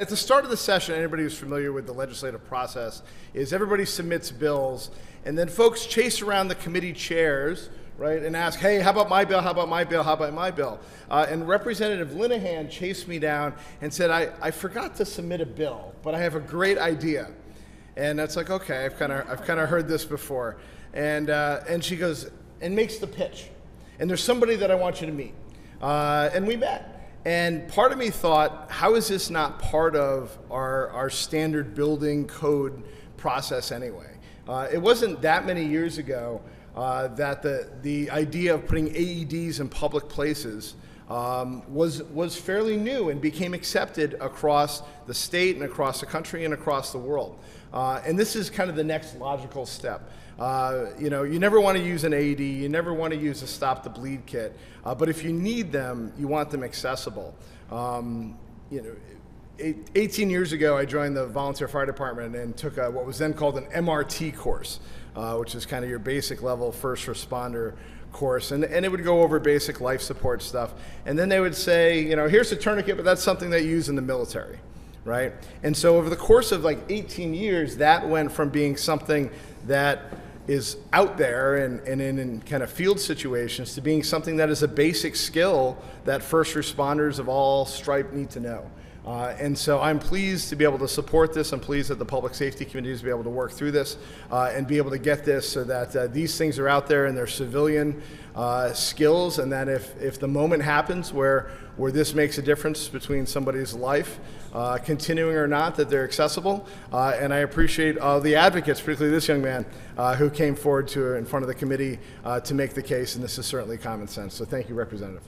At the start of the session, anybody who's familiar with the legislative process is everybody submits bills, and then folks chase around the committee chairs, right, and ask, hey, how about my bill, how about my bill, how about my bill? And Representative Linehan chased me down and said, I forgot to submit a bill, but I have a great idea. And that's like, okay, I've kind of heard this before. And she goes, and makes the pitch. And there's somebody that I want you to meet. And we met. And part of me thought, how is this not part of our standard building code process anyway? It wasn't that many years ago that the idea of putting AEDs in public places was fairly new and became accepted across the state and across the country and across the world. And this is kind of the next logical step. You know, you never want to use an AED, you never want to use a stop the bleed kit, but if you need them, you want them accessible. You know, 18 years ago, I joined the volunteer fire department and took what was then called an MRT course, which is kind of your basic level first responder course, and it would go over basic life support stuff. And then they would say, you know, here's a tourniquet, but that's something they use in the military, right? And so over the course of like 18 years, that went from being something that is out there and in kind of field situations to being something that is a basic skill that first responders of all stripe need to know. And so I'm pleased to be able to support this. I'm pleased that the Public Safety Committee is be able to work through this and be able to get this so that these things are out there in their civilian skills, and that if the moment happens where this makes a difference between somebody's life, continuing or not, that they're accessible. And I appreciate the advocates, particularly this young man, who came forward in front of the committee to make the case, and this is certainly common sense. So thank you, Representative.